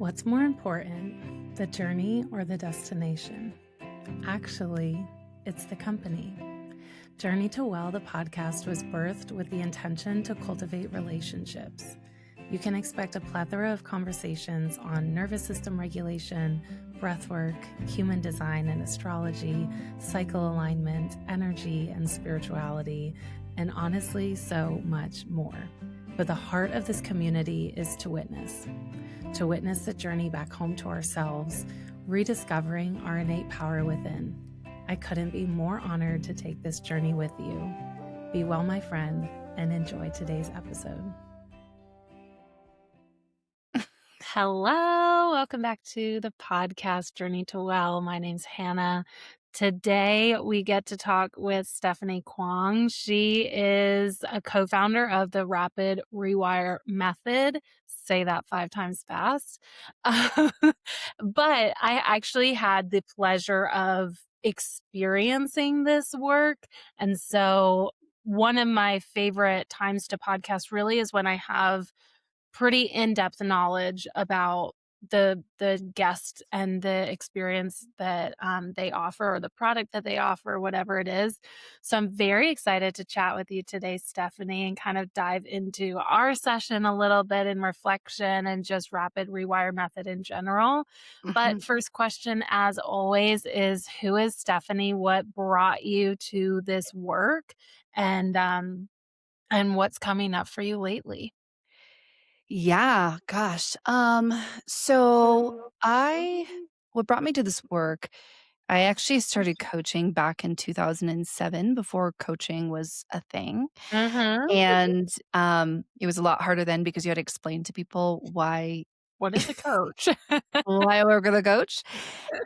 What's more important, the journey or the destination? Actually, it's the company. Journey to Well, the podcast, was birthed with the intention to cultivate relationships. You can expect a plethora of conversations on nervous system regulation, breathwork, human design and astrology, cycle alignment, energy and spirituality, and honestly, so much more. But the heart of this community is to witness the journey back home to ourselves, rediscovering our innate power within. I couldn't be more honored to take this journey with you. Be well, my friend, and enjoy today's episode. Hello, welcome back to the podcast Journey to Well. My name's Hannah. Today we get to talk with Stephanie Kwong. She is a co-founder of the Rapid Rewire Method. Say that 5 times fast. But I actually had the pleasure of experiencing this work. And so one of my favorite times to podcast really is when I have pretty in-depth knowledge about the guest and the experience that they offer, or the product that they offer, whatever it is. So I'm very excited to chat with you today, Stephanie, and kind of dive into our session a little bit in reflection and just Rapid Rewire Method in general. But first question, as always, is who is Stephanie? What brought you to this work? And what's coming up for you lately? Yeah, gosh. So what brought me to this work, I actually started coaching back in 2007 before coaching was a thing. Mhm. And it was a lot harder then because you had to explain to people What is a coach? why we're gonna coach.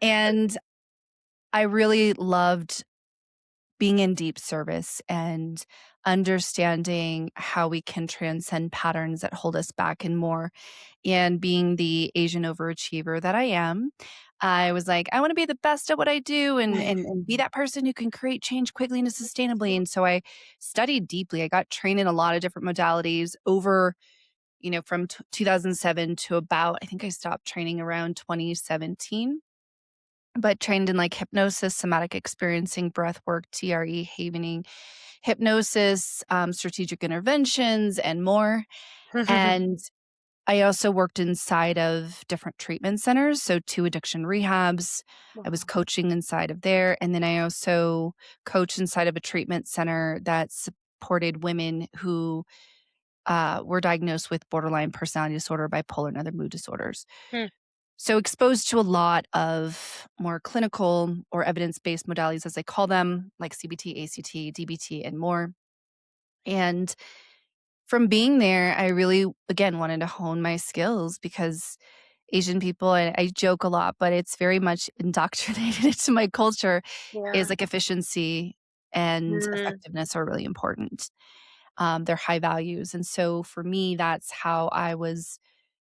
And I really loved being in deep service and understanding how we can transcend patterns that hold us back and more. And being the Asian overachiever that I am, I was like, I want to be the best at what I do and be that person who can create change quickly and sustainably. And so I studied deeply. I got trained in a lot of different modalities over, from 2007 to about, I think I stopped training around 2017, but trained in like hypnosis, somatic experiencing, breath work, TRE, havening, hypnosis, strategic interventions, and more. And I also worked inside of different treatment centers, so 2 addiction rehabs. I was Wow. coaching inside of there, and then I also coached inside of a treatment center that supported women who were diagnosed with borderline personality disorder, bipolar, and other mood disorders. Hmm. So exposed to a lot of more clinical or evidence-based modalities, as I call them, like CBT, ACT, DBT, and more. And from being there, I really, again, wanted to hone my skills because Asian people, I joke a lot, but it's very much indoctrinated into my culture, is Yeah. like efficiency and Mm. effectiveness are really important. They're high values. And so for me, that's how I was,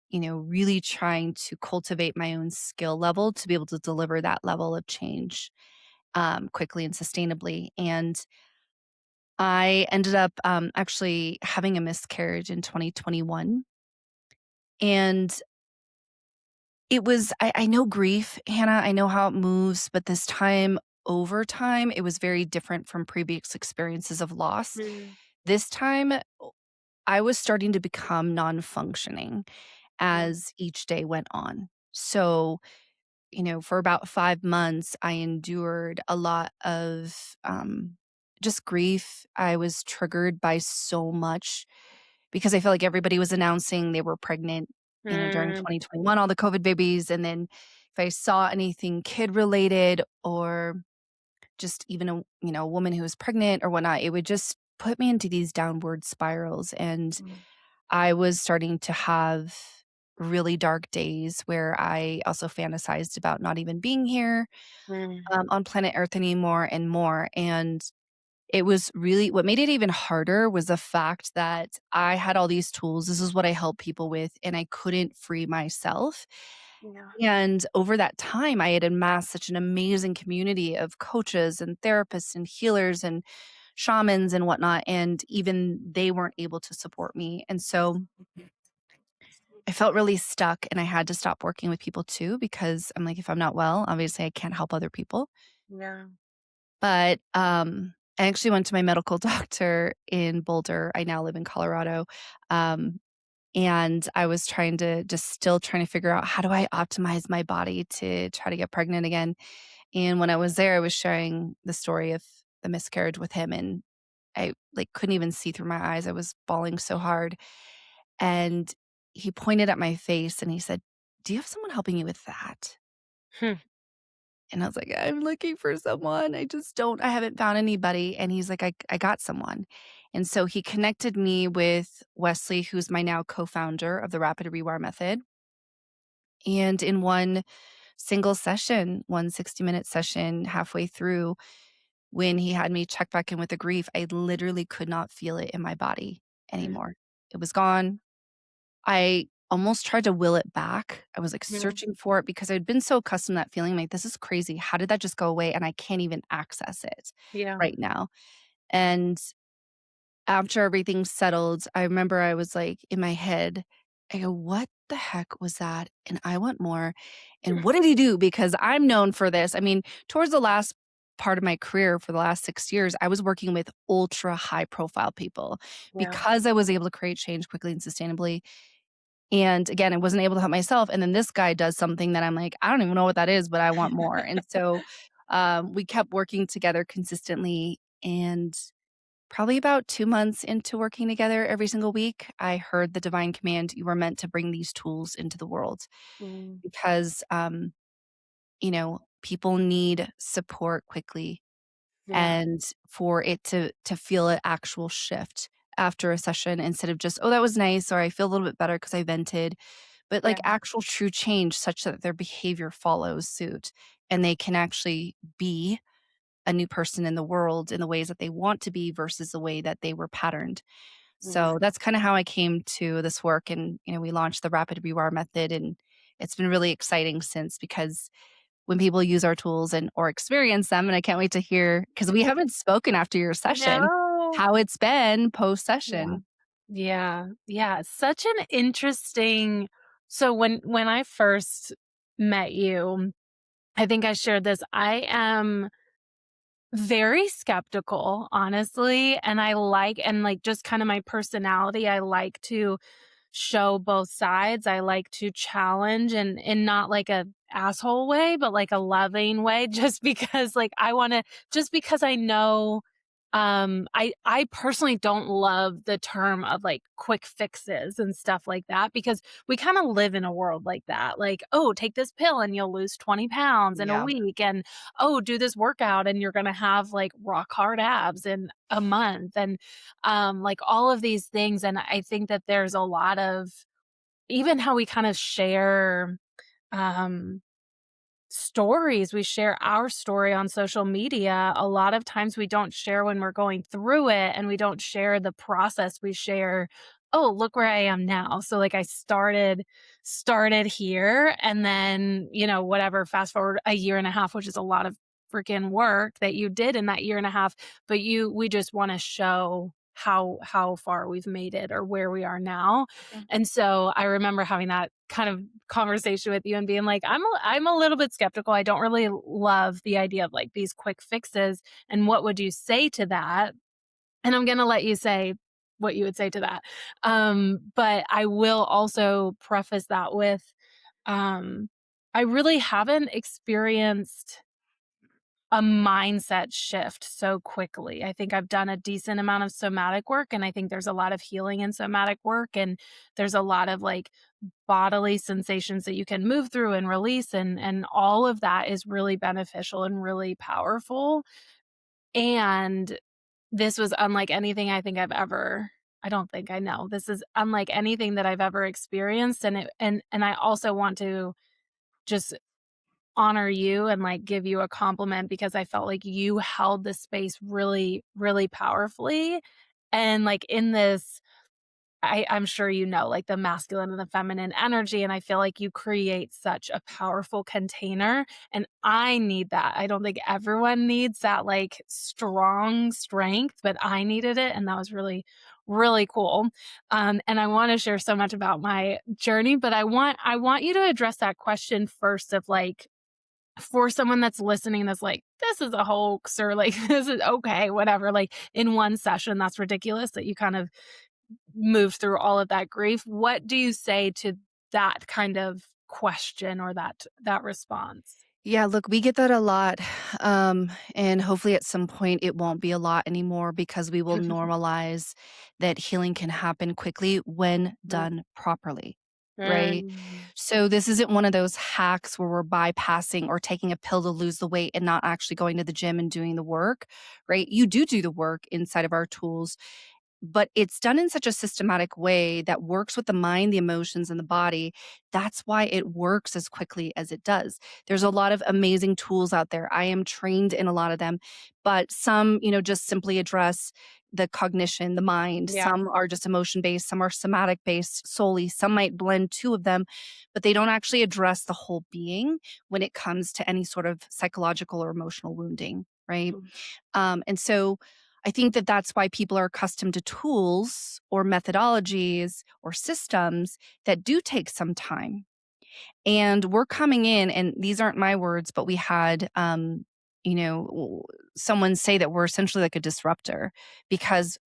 really trying to cultivate my own skill level to be able to deliver that level of change quickly and sustainably. And I ended up actually having a miscarriage in 2021. And it was, I know grief, Hannah, I know how it moves, but this time, over time, it was very different from previous experiences of loss. Mm. This time, I was starting to become non functioning Yeah. as each day went on. So, for about 5 months, I endured a lot of just grief. I was triggered by so much because I felt like everybody was announcing they were pregnant, during Mm. 2021, all the COVID babies. And then if I saw anything kid related or just even a woman who was pregnant or whatnot, it would just put me into these downward spirals. And Mm. I was starting to have really dark days where I also fantasized about not even being here Mm. on planet Earth anymore and more. And it was really what made it even harder was the fact that I had all these tools. This is what I help people with, and I couldn't free myself. Yeah. And over that time, I had amassed such an amazing community of coaches and therapists and healers and shamans and whatnot. And even they weren't able to support me. And so I felt really stuck and I had to stop working with people too because I'm like, if I'm not well, obviously I can't help other people. Yeah. But, I actually went to my medical doctor in Boulder. I now live in Colorado. Um, and I was still trying to figure out how do I optimize my body to try to get pregnant again. And when I was there, I was sharing the story of the miscarriage with him and I like couldn't even see through my eyes. I was bawling so hard. And he pointed at my face and he said, "Do you have someone helping you with that?" Hmm. And I was like, "I'm looking for someone. I haven't found anybody." And he's like, I got someone. And so he connected me with Wesley, who's my now co-founder of the Rapid Rewire Method. And in one single session, one 60-minute session halfway through, when he had me check back in with the grief, I literally could not feel it in my body Mm. anymore. It was gone. I almost tried to will it back. I was, like, Mm. searching for it because I'd been so accustomed to that feeling, like, "This is crazy. How did that just go away?" And I can't even access it Yeah. right now. And after everything settled, I remember I was, like, in my head, I go, "What the heck was that? And I want more. And what did he do?" Because I'm known for this. I mean, towards the last part of my career for the last 6 years, I was working with ultra high profile people Yeah. because I was able to create change quickly and sustainably. And again, I wasn't able to help myself, and then this guy does something that I'm like, "I don't even know what that is, but I want more." And so, we kept working together consistently, and probably about 2 months into working together every single week, I heard the divine command, "You were meant to bring these tools into the world," Mm. because, people need support quickly Yeah. and for it to feel an actual shift after a session instead of just, "Oh, that was nice," or, "I feel a little bit better because I vented." But, like, Yeah. actual true change such that their behavior follows suit, and they can actually be a new person in the world in the ways that they want to be versus the way that they were patterned. So, Mm. that's kinda how I came to this work, and, we launched the Rapid Rewire Method, and it's been really exciting since because when people use our tools and or experience them, and I can't wait to hear because we haven't spoken after your I session, know. how it's been Yeah. post-session. Yeah. Yeah. Such an interesting so when I first met you, I think I shared this. I am very skeptical, honestly, and like just kind of my personality, I like to show both sides. I like to challenge and in not like a asshole way, but like a loving way just because like just because I know I personally don't love the term of like quick fixes and stuff like that because we kind of live in a world like that. Like, oh, take this pill and you'll lose 20 pounds in a Yeah. week and oh, do this workout and you're going to have like rock hard abs in a month and like all of these things. And I think that there's a lot of even how we kind of share um, stories, we share our story on social media. A lot of times we don't share when we're going through it and we don't share the process. We share, "Oh, look where I am now." So like I started here and then, whatever, fast forward a year and a half, which is a lot of freaking work that you did in that year and a half, but we just want to show how far we've made it or where we are now. And so I remember having that kind of conversation with you and being like, I'm a little bit skeptical. I don't really love the idea of like these quick fixes. And what would you say to that? And I'm gonna let you say what you would say to that. But I will also preface that with um, I really haven't experienced a mindset shift so quickly. I think I've done a decent amount of somatic work, and I think there's a lot of healing in somatic work, and there's a lot of like bodily sensations that you can move through and release, and all of that is really beneficial and really powerful. And this was unlike anything I think I've ever I don't think I know. This is unlike anything that I've ever experienced, and I also want to just honor you and, like, give you a compliment because I felt like you held this space really, really powerfully, and, like, in this I'm sure you know, like, the masculine and the feminine energy, and I feel like you create such a powerful container, and I need that. I don't think everyone needs that, like, strong strength, but I needed it, and that was really, really cool. And I want to share so much about my journey, but I want you to address that question first of like for someone that's listening that's like, this is a hoax or like this is okay, whatever. Like in one session, that's ridiculous that you kind of moved through all of that grief. What do you say to that kind of question or that response? Yeah, look, we get that a lot. And hopefully at some point it won't be a lot anymore because we will normalize that healing can happen quickly when done properly. Right. Mm, So this isn't one of those hacks where we're bypassing or taking a pill to lose the weight and not actually going to the gym and doing the work. Right. You do the work inside of our tools, but it's done in such a systematic way that works with the mind, the emotions, and the body. That's why it works as quickly as it does. There's a lot of amazing tools out there. I am trained in a lot of them, but some, just simply address the cognition, the mind. yeah. Some are just emotion based, some are somatic based solely. Some might blend two of them, but they don't actually address the whole being when it comes to any sort of psychological or emotional wounding, right? Mm, And so I think that that's why people are accustomed to tools or methodologies or systems that do take some time. And we're coming in, and these aren't my words, but we had, someone say that we're essentially like a disruptor because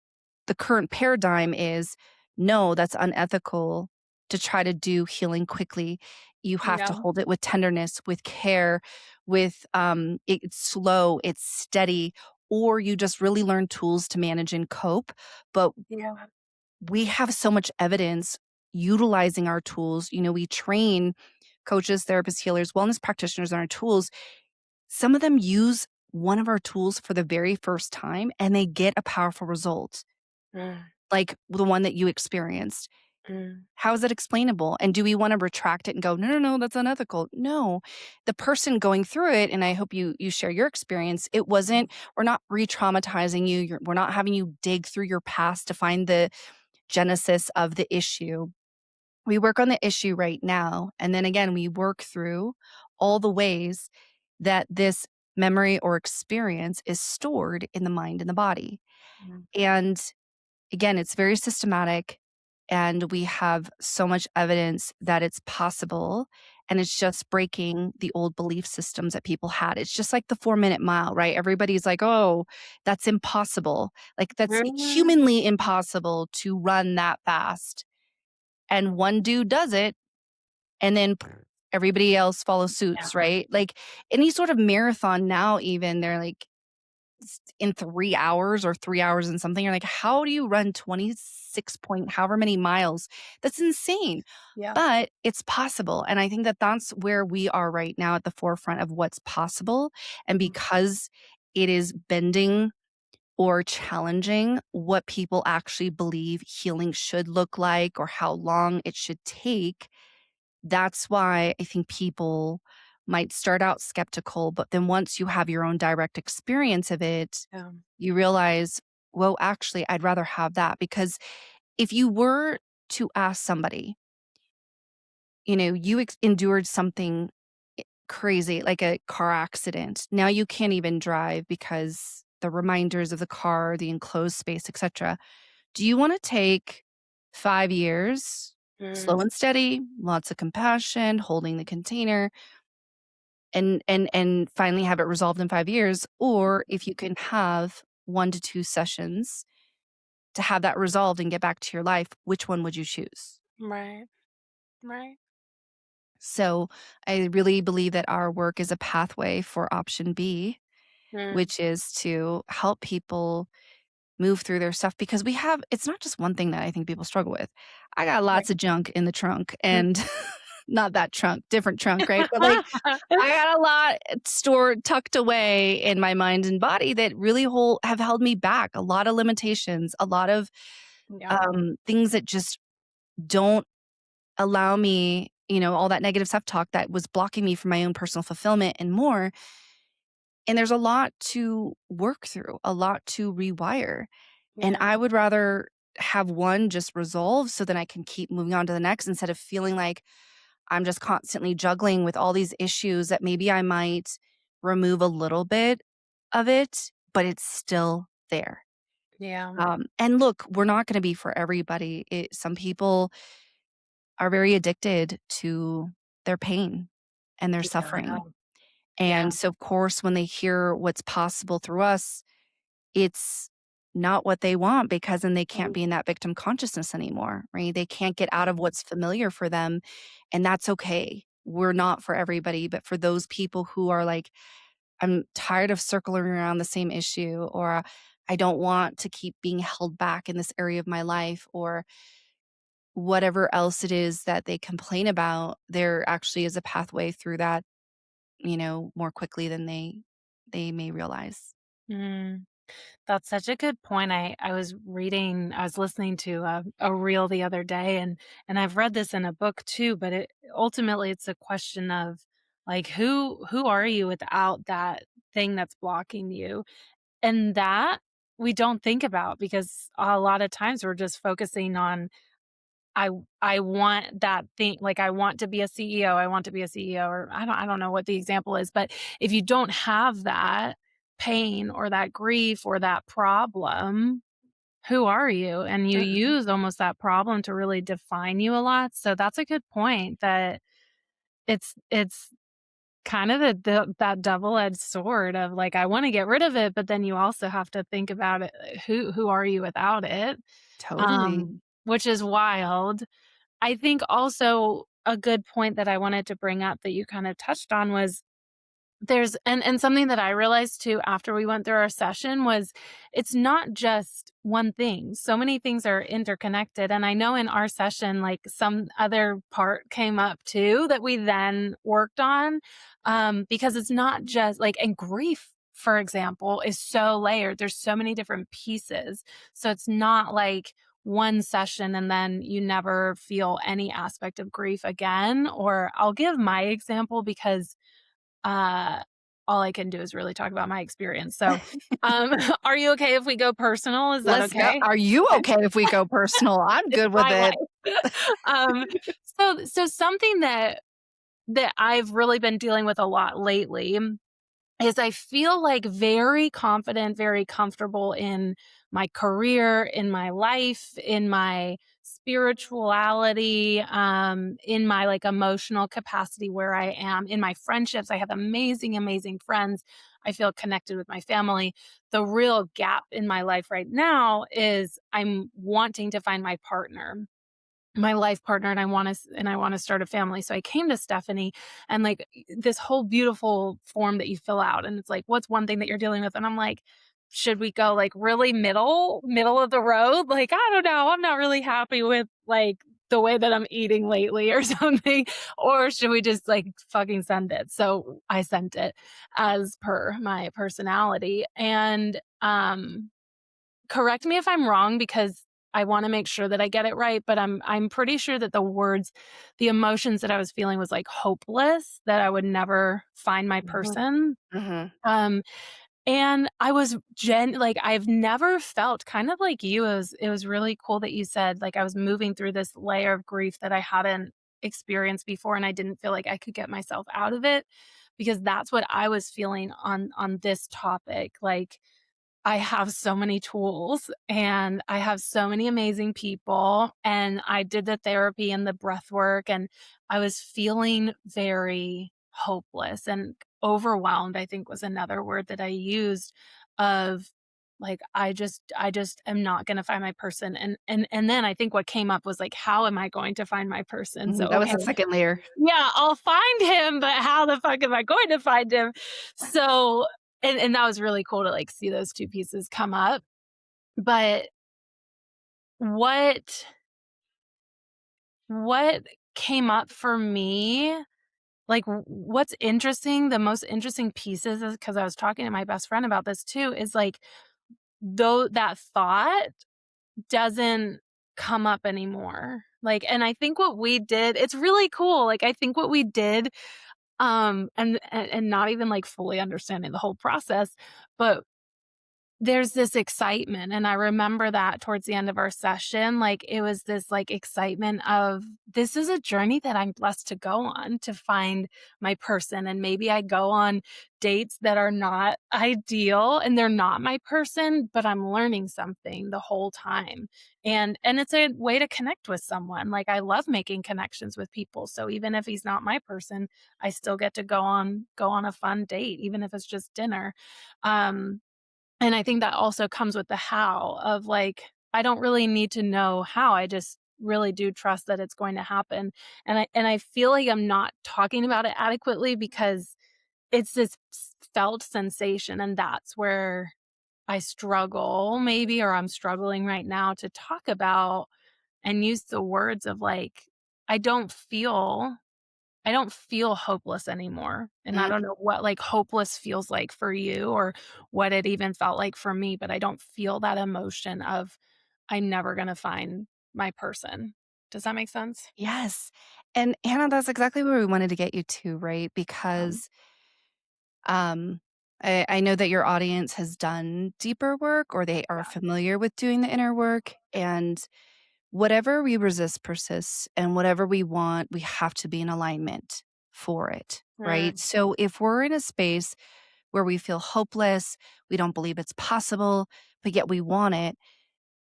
the current paradigm is no, that's unethical to try to do healing quickly. You have yeah. to hold it with tenderness, with care, with it's slow, it's steady, or you just really learn tools to manage and cope. But Yeah. we have so much evidence utilizing our tools. We train coaches, therapists, healers, wellness practitioners on our tools. Some of them use one of our tools for the very first time and they get a powerful result Mm, like the one that you experienced. mm, How is that explainable? And do we wanna retract it and go, "No, no, no, that's unethical." No. The person going through it, and I hope you share your experience, it wasn't we're not re-traumatizing you, we're not having you dig through your past to find the genesis of the issue. We work on the issue right now, and then again, we work through all the ways that this memory or experience is stored in the mind and the body. mm, And again, it's very systematic and we have so much evidence that it's possible. And it's just breaking the old belief systems that people had. It's just like the 4-minute mile, right? Everybody's like, oh, that's impossible. Like, that's mm, humanly impossible to run that fast. And one dude does it, and then everybody else follows yeah. suits, right? Like any sort of marathon now, even they're like, in 3 hours or 3 hours and something. You're like, "How do you run 26 point however many miles?" That's insane, Yeah. but it's possible, and I think that that's where we are right now at the forefront of what's possible, and Mm, because it is bending or challenging what people actually believe healing should look like or how long it should take, that's why I think people might start out skeptical, but then once you have your own direct experience of it, yeah. you realize, well, actually, I'd rather have that. Because if you were to ask somebody, you endured something crazy, like a car accident. Now you can't even drive because the reminders of the car, the enclosed space, etc. Do you want to take 5 years, slow Mm, and steady, lots of compassion, holding the container, and finally have it resolved in 5 years? Or if you can have 1 to 2 sessions to have that resolved and get back to your life, which one would you choose? right. Right. So, I really believe that our work is a pathway for option B, Mm, which is to help people move through their stuff because it's not just one thing that I think people struggle with. I got right. lots of junk in the trunk Mm. and not that trunk, different trunk, right? But, like, I got a lot stored tucked away in my mind and body that really have held me back, a lot of limitations, a lot of, Yeah. things that just don't allow me, all that negative self-talk that was blocking me from my own personal fulfillment and more, and there's a lot to work through, a lot to rewire, and Yeah. I would rather have one just resolve so that I can keep moving on to the next instead of feeling like I'm just constantly juggling with all these issues that maybe I might remove a little bit of it, but it's still there. Yeah. And look, we're not gonna be for everybody. Some people are very addicted to their pain and their Yeah. suffering. Yeah. And so, of course, when they hear what's possible through us, it's not what they want because then they can't Mm, be in that victim consciousness anymore, right? They can't get out of what's familiar for them, and that's okay. We're not for everybody, but for those people who are like, I'm tired of circling around the same issue, or I don't want to keep being held back in this area of my life, or whatever else it is that they complain about, there actually is a pathway through that, more quickly than they may realize. mm. That's such a good point. I was listening to a reel the other day, and I've read this in a book too, but ultimately it's a question of like who are you without that thing that's blocking you? And that we don't think about because a lot of times we're just focusing on I want that thing, like, I want to be a CEO, I want to be a CEO, or I don't know what the example is, but if you don't have that pain or that grief or that problem, who are you? And you Mhm. use almost that problem to really define you a lot, so that's a good point that it's kind of that double-edged sword of, like, I wanna get rid of it, but then you also have to think about it, who are you without it? Totally. Which is wild. I think also a good point that I wanted to bring up that you kind of touched on was there's and something that I realized too after we went through our session was it's not just one thing. So many things are interconnected, and I know in our session, like, some other part came up too that we then worked on, because it's not just like and grief, for example, is so layered. There's so many different pieces. So it's not like one session and then you never feel any aspect of grief again, or I'll give my example because uh, all I can do is really talk about my experience. So, are you okay if we go personal? Is that Let's go. okay? Are you Okay. okay if we go personal? I'm It's good with my it. life. Um, so something that I've really been dealing with a lot lately is I feel like very confident, very comfortable in my career, in my life, in my spirituality, in my like emotional capacity where I am, in my friendships. I have amazing, amazing friends. I feel connected with my family. The real gap in my life right now is I'm wanting to find my life partner, and I want to start a family. So I came to Stephanie and like this whole beautiful form that you fill out and it's like what's one thing that you're dealing with, and I'm like, should we go like really middle of the road? Like, I don't know. I'm not really happy with like the way that I'm eating lately or something, or should we just like fucking send it? So I sent it as per my personality, and correct me if I'm wrong because I wanna make sure that I get it right, but I'm pretty sure that the emotions that I was feeling was, like, hopeless, that I would never find my Mhm, person. mhm. Um, and I was like, I've never felt kind of like you. It was really cool that you said, like, I was moving through this layer of grief that I hadn't experienced before, and I didn't feel like I could get myself out of it, because that's what I was feeling on this topic, like, I have so many tools and I have so many amazing people, and I did the therapy and the breath work, and I was feeling very hopeless and overwhelmed, I think was another word that I used, of like I just am not going to find my person, and then I think what came up was like, how am I going to find my person? So Mhm, that was okay, the second layer. yeah, I'll find him, but how the fuck am I going to find him? So and that was really cool to, like, see those 2 pieces come up. But what what came up for me, like, what's interesting, the most interesting pieces is because I was talking to my best friend about this too, is, like, though that thought doesn't come up anymore. Like, and I think what we did, it's really cool, like, I think what we did, and not even, like, fully understanding the whole process, but there's this excitement, and I remember that towards the end of our session, like, it was this, like, excitement of, "This is a journey that I'm blessed to go on to find my person," and maybe I go on dates that are not ideal, and they're not my person, but I'm learning something the whole time, and it's a way to connect with someone, like, I love making connections with people, so even if he's not my person, I still get to go on a fun date, even if it's just dinner, um and I think that also comes with the how of, like, I don't really need to know how, I just really do trust that it's going to happen, and I feel like I'm not talking about it adequately because it's this felt sensation, and that's where I struggle maybe, or I'm struggling right now to talk about and use the words of, like, I don't feel I don't feel hopeless anymore, and I Mm, don't know what, like, hopeless feels like for you or what it even felt like for me, but I don't feel that emotion of, "I'm never gonna find my person." Does that make sense? yes. And Hannah, that's exactly where we wanted to get you to, right? Um, Because Um, I know that your audience has done deeper work or they are yeah, familiar with doing the inner work. And whatever we resist persists, and whatever we want, we have to be in alignment for it. Right. mm, So if we're in a space where we feel hopeless, we don't believe it's possible, but yet we want it,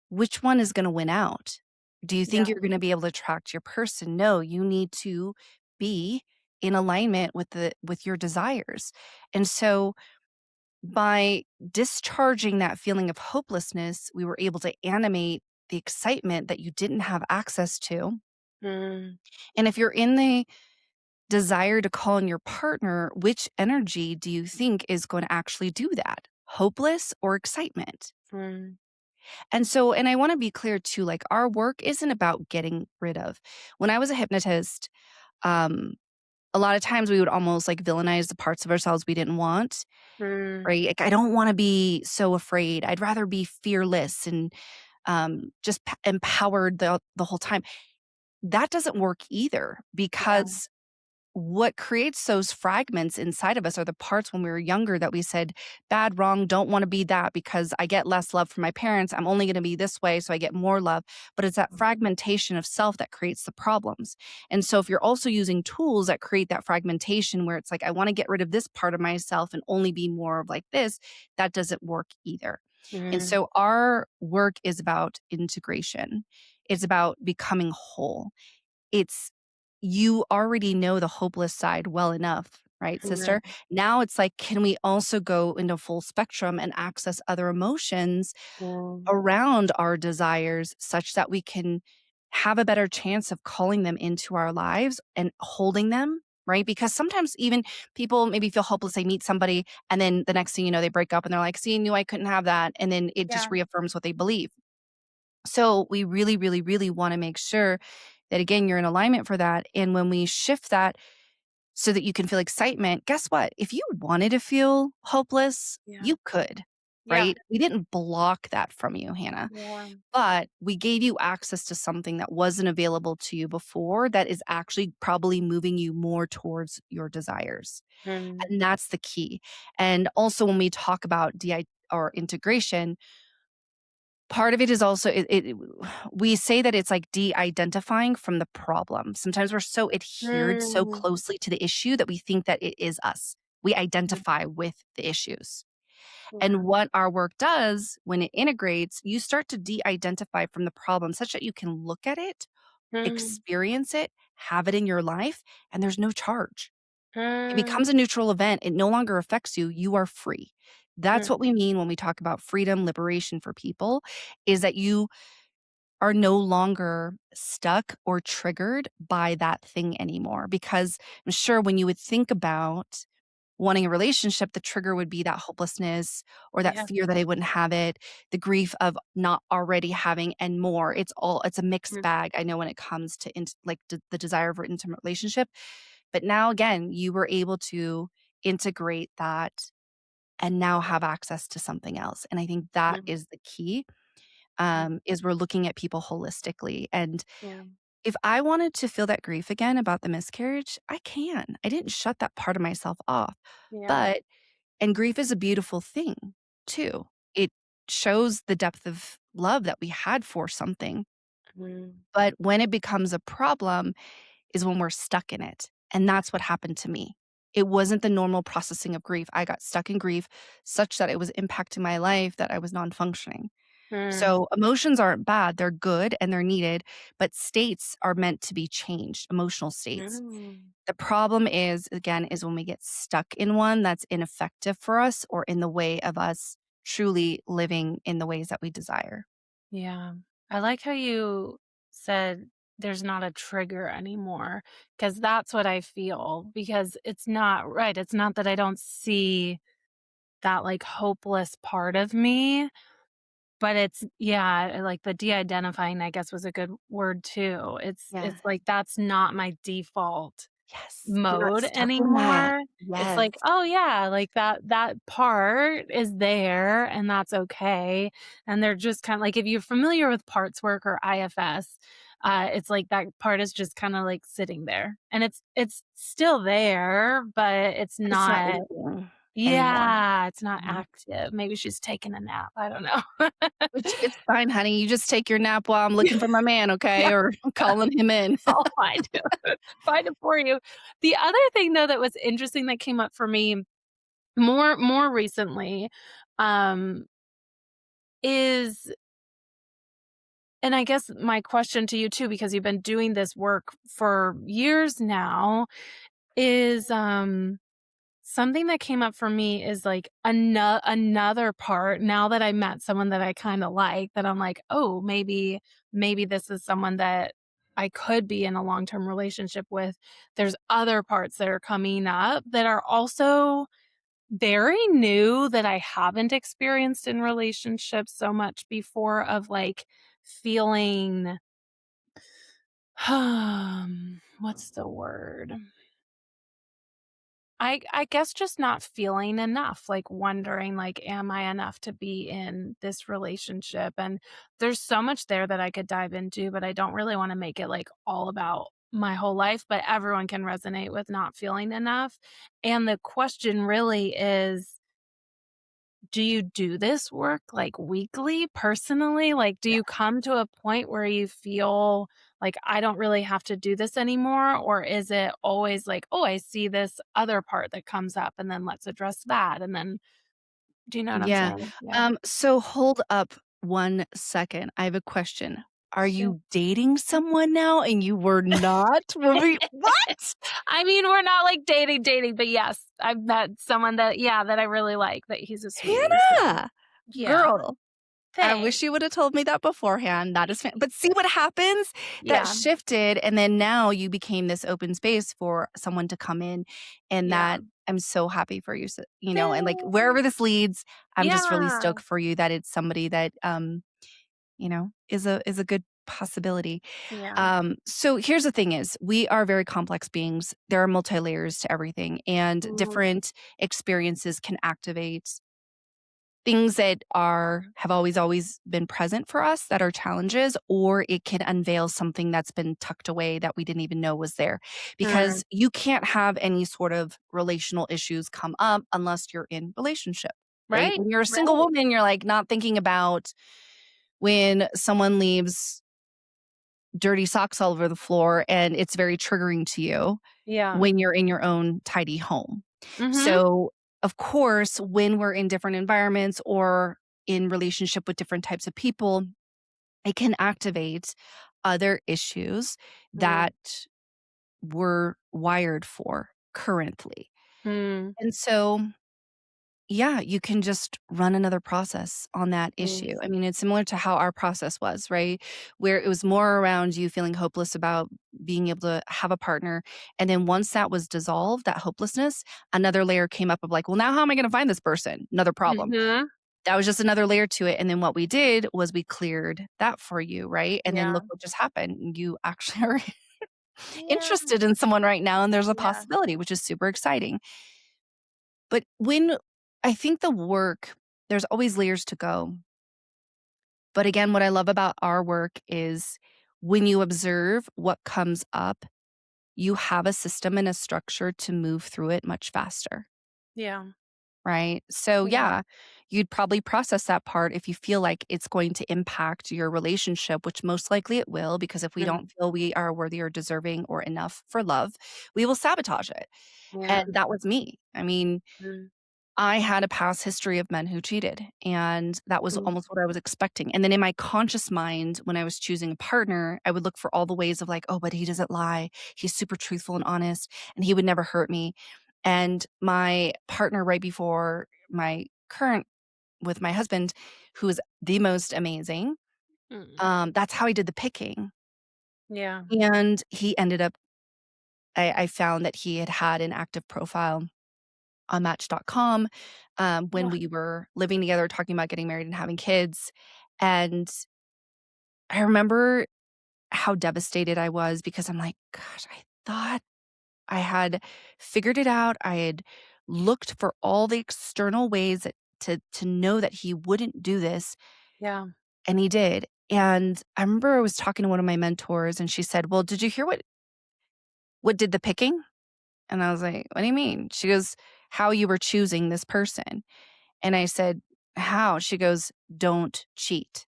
which one is going to win out? Do you think yeah, you're going to be able to attract your person? No, you need to be in alignment with your desires. And so by discharging that feeling of hopelessness, we were able to animate the excitement that you didn't have access to. mm, And if you're in the desire to call on your partner, which energy do you think is going to actually do that? Hopeless or excitement? mm, And I want to be clear too, like our work isn't about getting rid of. When I was a hypnotist, um, a lot of times we would almost like villainize the parts of ourselves we didn't want. mm, Right? Like, I don't wanna be so afraid. I'd rather be fearless and, just p empowered the whole time. That doesn't work either yeah, because what creates those fragments inside of us are the parts when we were younger that we said, "Bad, wrong, don't wanna be that because I get less love from my parents. I'm only gonna be this way so I get more love." But it's that fragmentation of self that creates the problems. And so if you're also using tools that create that fragmentation where it's like, "I wanna get rid of this part of myself and only be more of like this," that doesn't work either. And mm, so our work is about integration. It's about becoming whole. It's you already know the hopeless side well enough, right, sister? mm, Now it's like, can we also go into full spectrum and access other emotions mm, around our desires such that we can have a better chance of calling them into our lives and holding them, right? Because sometimes even people maybe feel hopeless, they meet somebody, and then the next thing you know, they break up and they're like, see, I knew I couldn't have that. And then it just yeah, reaffirms what they believe. So we really, really, really want to make sure that again, you're in alignment for that. And when we shift that so that you can feel excitement, guess what? If you wanted to feel hopeless, yeah, you could, yeah, right? We didn't block that from you, Hannah, yeah, but we gave you access to something that wasn't available to you before that is actually probably moving you more towards your desires. mm, And that's the key. And also when we talk about DI or integration, part of it is also we say that it's like de-identifying from the problem. Sometimes we're so adhered so mm, closely to the issue that we think that it is us. We mm, identify with the issues. yeah, And what our work does when it integrates, you start to de-identify from the problem such that you can look at it, mm, experience it, have it in your life, and there's no charge. It mm, becomes a neutral event. It no longer affects you. You are free. That's mm, what we mean when we talk about freedom, liberation for people, is that you are no longer stuck or triggered by that thing anymore. Because I'm sure when you would think about wanting a relationship, the trigger would be that hopelessness or that yeah, fear that I wouldn't have it, the grief of not already having and more. It's a mixed mm, bag. I know when it comes to the desire for intimate relationship. But now again, you were able to integrate that and now have access to something else. And I think that mm, is the key, mm, is we're looking at people holistically. And yeah, if I wanted to feel that grief again about the miscarriage, I can. I didn't shut that part of myself off. yeah, But and grief is a beautiful thing too. shows the depth of love that we had for something. Mm. But when it becomes a problem is when we're stuck in it. And that's what happened to me. It wasn't the normal processing of grief. I got stuck in grief such that it was impacting my life that I was non functioning. Mm. So emotions aren't bad, they're good and they're needed, but states are meant to be changed, emotional states. Mm. The problem is, again, is when we get stuck in one that's ineffective for us or in the way of us truly living in the ways that we desire. Yeah. I like how you said there's not a trigger anymore, because that's what I feel, because it's not right. It's not that I don't see that, like, hopeless part of me, but it's yeah, like, the de-identifying, I guess, was a good word too. Yeah. It's like that's not my default Yes. You're not mode stuck in that. anymore. It's Yes. like, "Oh, yeah, like, that part is there, and that's okay." And they're just kinda like, if you're familiar with parts work or IFS, it's like that part is just kinda, like, sitting there, and it's still there, but it's But it's not not leaving anymore. yeah, it's not Mhm. active. Maybe she's taking a nap, I don't know. Which it's fine, honey. You just take your nap while I'm looking for my man, Yeah, okay? Or calling him in. I'll find it. Find it for you. The other thing, though, that was interesting that came up for me more recently, um, is and I guess my question to you too, because you've been doing this work for years now, is, something that came up for me is, like, another part now that I met someone that I kinda like, that I'm like, "Oh, maybe this is someone that I could be in a long-term relationship with." There's other parts that are coming up that are also very new that I haven't experienced in relationships so much before of, like, feeling, what's the word? I guess just not feeling enough, like, wondering, like, "Am I enough to be in this relationship?" And there's so much there that I could dive into, but I don't really wanna make it, like, all about my whole life, but everyone can resonate with not feeling enough. And the question really is, do you do this work, like, weekly, personally? Like, do Yeah. you come to a point where you feel like, "I don't really have to do this anymore," or is it always like, "Oh, I see this other part that comes up, and then let's address that," and then do you know what I'm Yeah. saying? Yeah. So hold up 1 second. I have a question. Are Sure. you dating someone now and you were not when we what? I mean, we're not, like, dating, but yes, I've met someone that yeah, that I really like, that he's a sweetie, so Hannah! yeah. Girl, I wish Thanks. you would have told me that beforehand. That is fan but see what happens? That Yeah. shifted, and then now you became this open space for someone to come in, and Yeah. that I'm so happy for you, and, like, Thanks. wherever this leads, I'm just really Yeah. stoked for you that it's somebody that, is a good possibility. Yeah. So here's the thing is, we are very complex beings. There are multi-layers to everything, and Mhm. different experiences can activate things that have always been present for us that are challenges, or it can unveil something that's been tucked away that we didn't even know was there. Mm. Because you can't have any sort of relational issues come up unless you're in relationship, right? Right, When you're a single right. woman, you're like not thinking about when someone leaves dirty socks all over the floor and it's very triggering to you Yeah. when you're in your own tidy home. Mhm. So, of course, when we're in different environments or in relationship with different types of people, it can activate other issues Mm. that we're wired for currently. Mm. And so, yeah, you can just run another process on that Mm. issue. I mean, it's similar to how our process was, right? Where it was more around you feeling hopeless about being able to have a partner. And then once that was dissolved, that hopelessness, another layer came up of like, well, now how am I going to find this person? Another problem. Mhm. That was just another layer to it. And then what we did was we cleared that for you, right? And then Yeah. look what just happened. You actually are Yeah. interested in someone right now, and there's a Yeah. possibility, which is super exciting. But when I think the work, there's always layers to go. But again, what I love about our work is when you observe what comes up, you have a system and a structure to move through it much faster. Yeah. right? So, Yeah. yeah, you'd probably process that part if you feel like it's going to impact your relationship, which most likely it will, because if we Mm. don't feel we are worthy or deserving or enough for love, we will sabotage it. And Yeah. that was me. I mean, Mm. I had a past history of men who cheated, and that was Mm. almost what I was expecting. And then in my conscious mind, when I was choosing a partner, I would look for all the ways of like, oh, but he doesn't lie. He's super truthful and honest, and he would never hurt me. And my partner right before my current with my husband, who is the most amazing, Mm. that's how I did the picking. Yeah. And he ended up, I found that he had had an active profile on Match.com, when Yeah. we were living together, talking about getting married and having kids, and I remember how devastated I was because I'm like, "Gosh, I thought I had figured it out. I had looked for all the external ways that to know that he wouldn't do this, Yeah. and he did." And I remember I was talking to one of my mentors, and she said, "Well, did you hear what did the picking?" And I was like, "What do you mean?" She goes, "How you were choosing this person." And I said, "How?" She goes, "Don't cheat.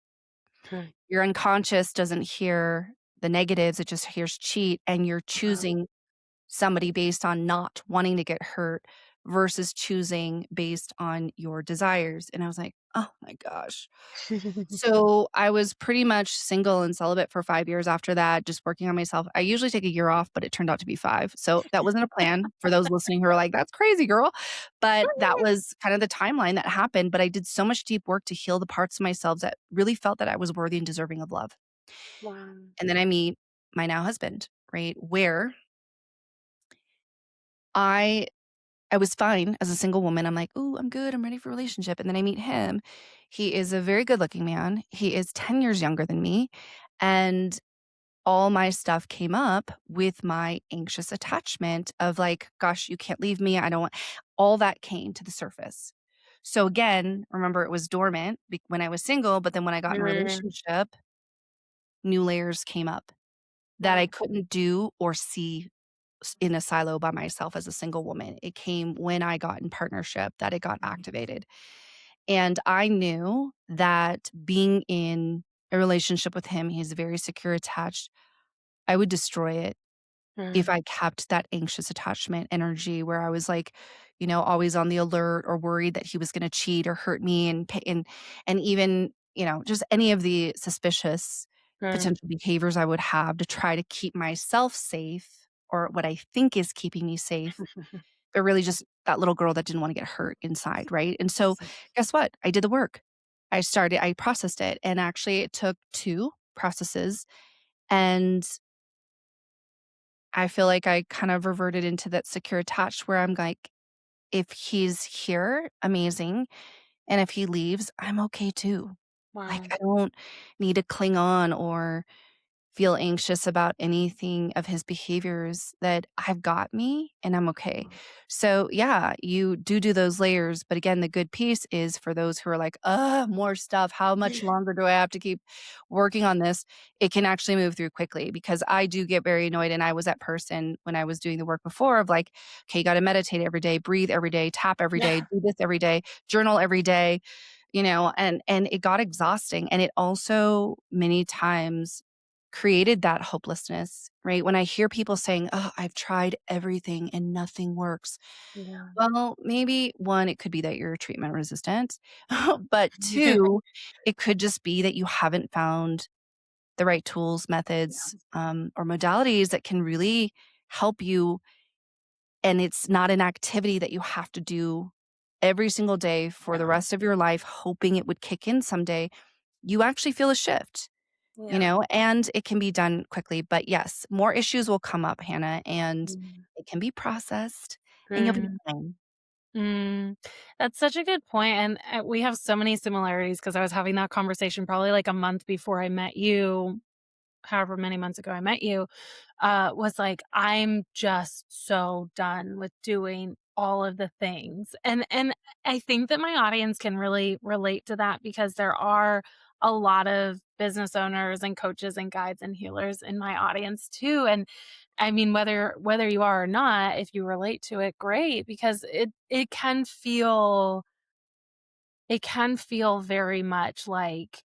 Hmm. Your unconscious doesn't hear the negatives, it just hears cheat, and you're Wow. choosing somebody based on not wanting to get hurt versus choosing based on your desires." And I was like, "Oh my gosh." So, I was pretty much single and celibate for 5 years after that, just working on myself. I usually take a year off, but it turned out to be 5. So, that wasn't a plan for those listening who are like, "That's crazy, girl." But that was kind of the timeline that happened, but I did so much deep work to heal the parts of myself that really felt that I was worthy and deserving of love. Wow. And then I meet my now husband, right? Where I I was fine as a single woman. I'm like, "Ooh, I'm good. I'm ready for a relationship." And then I meet him. He is a very good-looking man. He is 10 years younger than me, and all my stuff came up with my anxious attachment of like, "Gosh, you can't leave me. I don't want" all that came to the surface. So again, remember it was dormant when I was single, but then when I got in a Mm. relationship, new layers came up that I Wow. couldn't do or see in a silo by myself as a single woman. It came when I got in partnership that it got activated. And I knew that being in a relationship with him, he's very secure attached, I would destroy it if Mm. I kept that anxious attachment energy where I was like, always on the alert or worried that he was gonna cheat or hurt me and even, just any of the suspicious Mm. potential behaviors I would have to try to keep myself safe or what I think is keeping me safe, but really just that little girl that didn't wanna get hurt inside, right? And so, guess what? I did the work. I processed it, and actually it took 2 processes, and I feel like I kind of reverted into that secure attached where I'm like, if he's here, amazing. And if he leaves, I'm okay too. Like, Wow. I don't need to cling on or feel anxious about anything of his behaviors that I've got me and I'm okay. So, yeah, you do those layers, but again, the good piece is for those who are like, more stuff. How much longer do I have to keep working on this?" It can actually move through quickly because I do get very annoyed, and I was that person when I was doing the work before of like, "Okay, you gotta meditate every day, breathe every day, tap every day, Yeah. do this every day, journal every day," and it got exhausting, and it also many times created that hopelessness, right? When I hear people saying, "Oh, I've tried everything and nothing works." Yeah. Well, maybe 1, it could be that you're treatment resistant, but 2, it could just be that you haven't found the right tools, methods, Yeah. or modalities that can really help you, and it's not an activity that you have to do every single day for the Yeah. rest of your life, hoping it would kick in someday. You actually feel a shift. Yeah. And it can be done quickly. But yes, more issues will come up, Hannah, and Mm. it can be processed and you'll be Mm. fine. Mm. That's such a good point, and, we have so many similarities because I was having that conversation probably, like, a month before I met you, however many months ago I met you, was like, "I'm just so done with doing all of the things." And I think that my audience can really relate to that because there are a lot of business owners and coaches and guides and healers in my audience too, and I mean, whether you are or not, if you relate to it, great, because it can feel very much like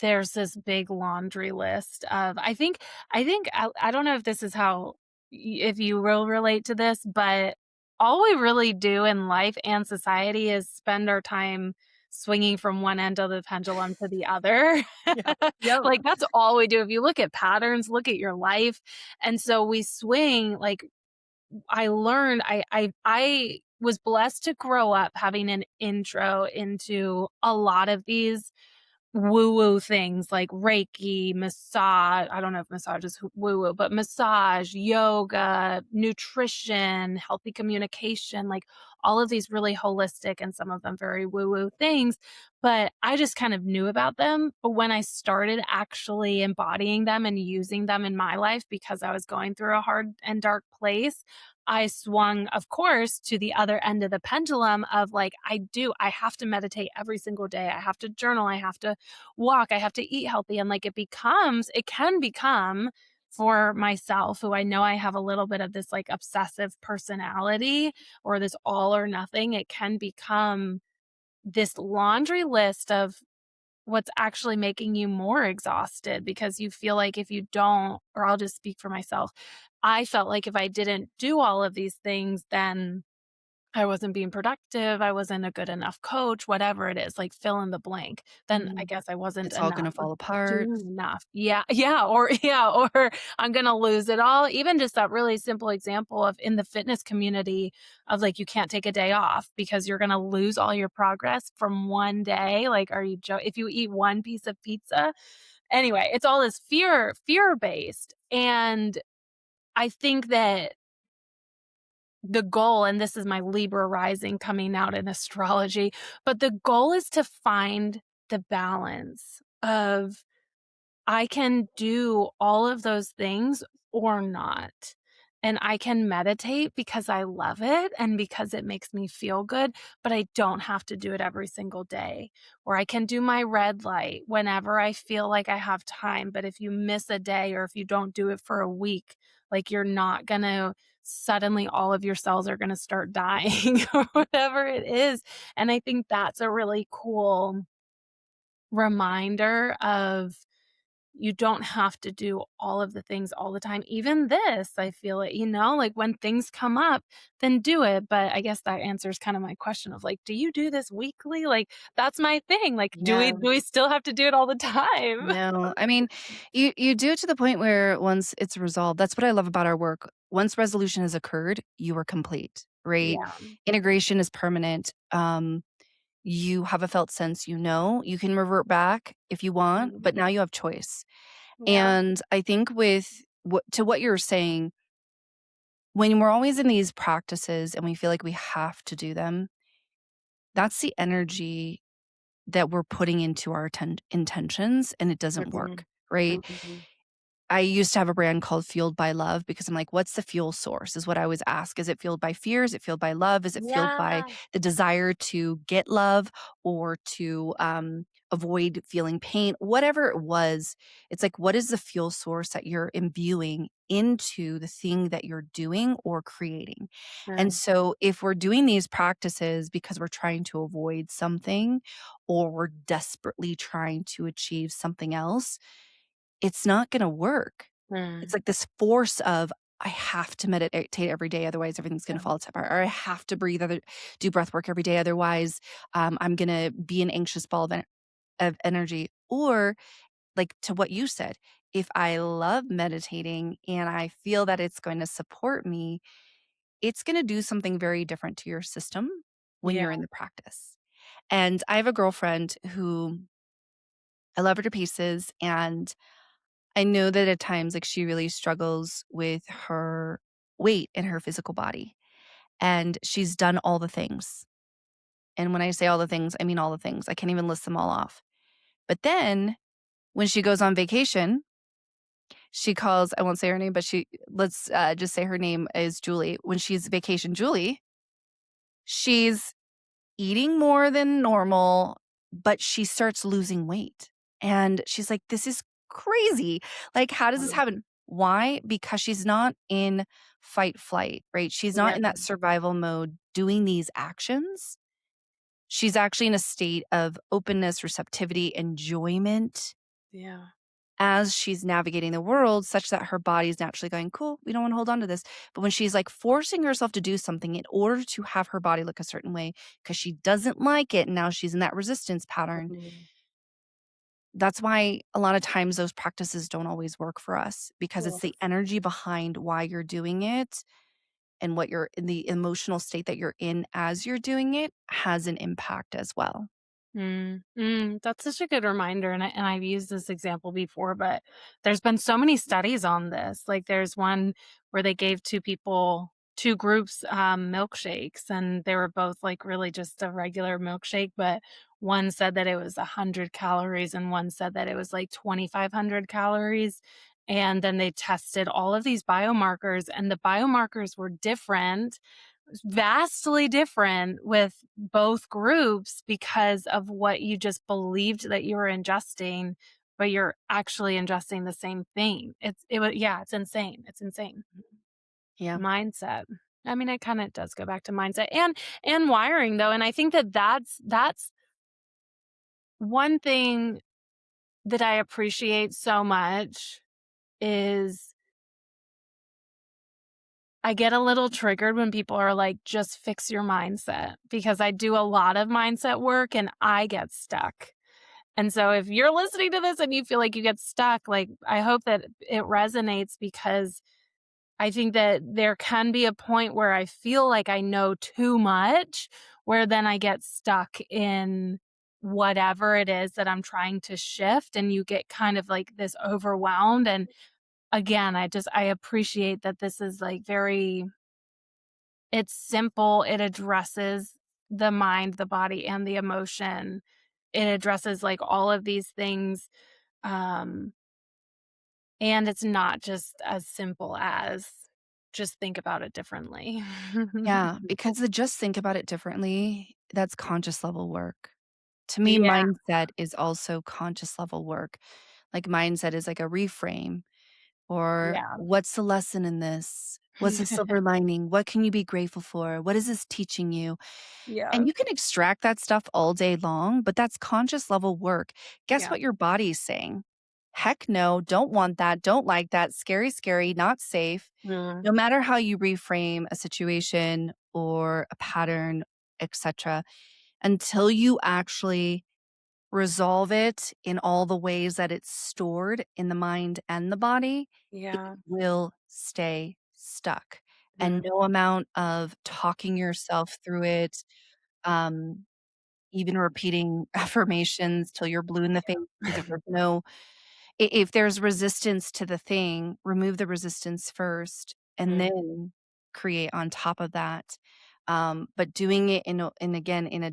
there's this big laundry list of I don't know if this is how if you will relate to this, but all we really do in life and society is spend our time swinging from one end of the pendulum to the other. Yeah. Yep. Like, that's all we do. If you look at patterns, look at your life, and so we swing, like, I learned I was blessed to grow up having an intro into a lot of these woo-woo things like Reiki, massage I don't know if massage is woo-woo, but massage, yoga, nutrition, healthy communication, like, all of these really holistic and some of them very woo-woo things, but I just kind of knew about them, but when I started actually embodying them and using them in my life because I was going through a hard and dark place, I swung, of course, to the other end of the pendulum of, like, I have to meditate every single day, I have to journal, I have to walk, I have to eat healthy, and, like, it can become for myself, who I know I have a little bit of this, like, obsessive personality or this all or nothing, it can become this laundry list of what's actually making you more exhausted because you feel like if you don't or I'll just speak for myself, I felt like if I didn't do all of these things, then I wasn't being productive, I wasn't a good enough coach, whatever it is, like, fill in the blank. Then I Mhm. guess I wasn't It's all enough gonna or fall apart. doing enough. Yeah, or I'm gonna lose it all. Even just that really simple example of in the fitness community of, like, you can't take a day off because you're gonna lose all your progress from one day, like, are you if you eat one piece of pizza? Anyway, it's all this fear-based, and I think that the goal, and this is my Libra rising coming out in astrology, but the goal is to find the balance of I can do all of those things or not. And I can meditate because I love it and because it makes me feel good, but I don't have to do it every single day. Or I can do my red light whenever I feel like I have time. But if you miss a day or if you don't do it for a week, like you're not going to suddenly all of your cells are going to start dying or whatever it is. And I think that's a really cool reminder of you don't have to do all of the things all the time. Even this, I feel it, like when things come up, then do it. But I guess that answers kind of my question of like, do you do this weekly? Like that's my thing. Like, do we Yeah. do we still have to do it all the time? No. I mean, you do it to the point where once it's resolved, that's what I love about our work. Once resolution has occurred, you are complete, right? Yeah. Integration is permanent. You have a felt sense, you can revert back if you want, Mhm. but now you have choice. Yeah. And I think with what you're saying, when we're always in these practices and we feel like we have to do them, that's the energy that we're putting into our intentions, and it doesn't work, Mhm. right? Mhm. I used to have a brand called Fueled by Love because I'm like, what's the fuel source? Is what I always ask. Is it fueled by fear? Is it fueled by love? Is it fueled by Yeah. the desire to get love or to avoid feeling pain? Whatever it was, it's like, what is the fuel source that you're imbuing into the thing that you're doing or creating? And Mm. so, if we're doing these practices because we're trying to avoid something or we're desperately trying to achieve something else, it's not gonna work. It's Mm. like this force of, "I have to meditate every day, otherwise everything's gonna Yeah. fall apart," or, "I have to do breath work every day, otherwise, I'm gonna be an anxious ball of energy," or, like, to what you said, if I love meditating and I feel that it's going to support me, it's gonna do something very different to your system when Yeah. you're in the practice. And I have a girlfriend who I love her to pieces, and I know that at times, like, she really struggles with her weight in her physical body, and she's done all the things. And when I say all the things, I mean all the things. I can't even list them all off. But then when she goes on vacation, she calls, I won't say her name, but let's just say her name is Julie. When she's vacation Julie, she's eating more than normal, but she starts losing weight. And she's like, "This is crazy. Like, how does this Mm. happen?" Why? Because she's not in fight flight, right? She's not Yeah. in that survival mode doing these actions. She's actually in a state of openness, receptivity, enjoyment Yeah. as she's navigating the world such that her body's naturally going, "Cool, we don't wanna hold on to this." But when she's, like, forcing herself to do something in order to have her body look a certain way because she doesn't like it, and now she's in that resistance pattern, Mhm. that's why a lot of times those practices don't always work for us because it's Ugh. the energy behind why you're doing it and what you're in the emotional state that you're in as you're doing it has an impact as well. That's such a good reminder, and I've used this example before, but there's been so many studies on this. Like, there's one where they gave 2 groups, milkshakes, and they were both, like, really just a regular milkshake, but one said that it was 100 calories and one said that it was, like, 2,500 calories, and then they tested all of these biomarkers, and the biomarkers were different, vastly different with both groups because of what you just believed that you were ingesting, but you're actually ingesting the same thing. Yeah, it's insane. It's insane. Yeah. Mindset. I mean, it kinda does go back to mindset and wiring though, and I think that that's one thing that I appreciate so much is I get a little triggered when people are like, "Just fix your mindset," because I do a lot of mindset work and I get stuck. And so if you're listening to this and you feel like you get stuck, like, I hope that it resonates because I think that there can be a point where I feel like I know too much, where then I get stuck in whatever it is that I'm trying to shift, and you get kind of like this overwhelmed. And again, I appreciate that this is like very it's simple, it addresses the mind, the body, and the emotion. It addresses, like, all of these things, um, and it's not just as simple as, "Just think about it differently." Yeah, because the just think about it differently, that's conscious level work. To me, Yeah, mindset is also conscious level work. Like, mindset is like a reframe or yeah. what's the lesson in this? What's the silver lining? What can you be grateful for? What is this teaching you? And Yeah, you can extract that stuff all day long, but that's conscious level work. Guess yeah, what your body's saying? Heck no, don't want that, don't like that, scary, scary, not safe. mm, No matter how you reframe a situation or a pattern, etc., until you actually resolve it in all the ways that it's stored in the mind and the body, it yeah, will stay stuck. And mm, no amount of talking yourself through it, um, even repeating affirmations till you're blue in the face, because if there's no if there's resistance to the thing, remove the resistance first and mm, then create on top of that. But doing it in a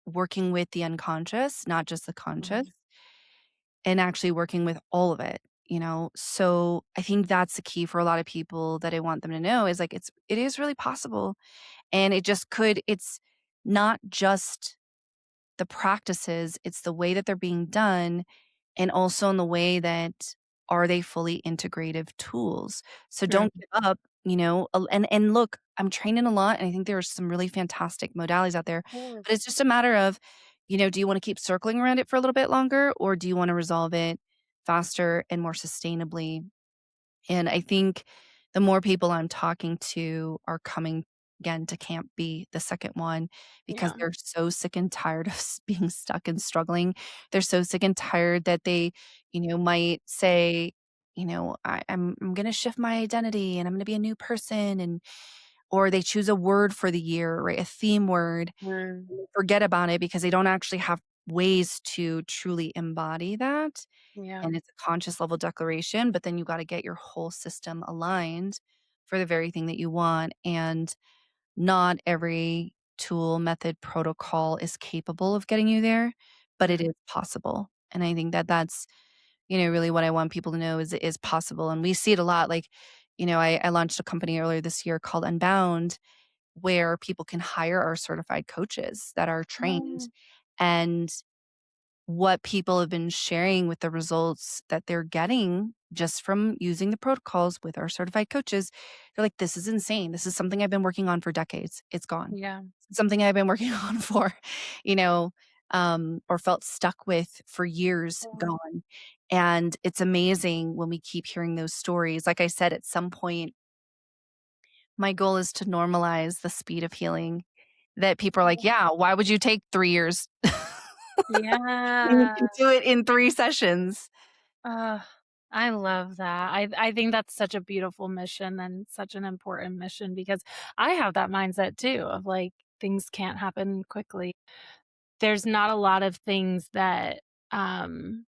working with the unconscious, not just the conscious, mhm, and actually working with all of it, you know? So I think that's the key for a lot of people that I want them to know is like it is really possible. And it's not just the practices, it's the way that they're being done and also in the way that are they fully integrative tools? So mm, don't give up, you know, and look, I'm training a lot and I think there are some really fantastic modalities out there, course. but it's just a matter of, you know, do you wanna keep circling around it for a little bit longer or do you wanna resolve it faster and more sustainably? And I think the more people I'm talking to are coming again to Camp B, the second one, because Yeah, they're so sick and tired of being stuck and struggling. They're so sick and tired that they, you know, might say, you know, I'm gonna shift my identity and I'm gonna be a new person and or they choose a word for the year, right? A theme word, mm, and they forget about it because they don't actually have ways to truly embody that yeah, and it's a conscious level declaration, but then you gotta get your whole system aligned for the very thing that you want, and not every tool, method, protocol is capable of getting you there, but it mm, is possible, and I think that that's, you know, really what I want people to know is it is possible, and we see it a lot, like, you know, I launched a company earlier this year called Unbound, where people can hire our certified coaches that are trained, mm, and what people have been sharing with the results that they're getting just from using the protocols with our certified coaches. They're like, "This is insane. This is something I've been working on for decades. It's gone. Yeah. Something I've been working on for, you know, or felt stuck with for years, Mm. gone." And it's amazing when we keep hearing those stories. Like I said, at some point, my goal is to normalize the speed of healing that people are like, "Yeah, why would you take 3 years when you Yeah. can do it in 3 sessions?" Uh, I love that. I think that's such a beautiful mission and such an important mission because I have that mindset too of like things can't happen quickly. There's not a lot of things um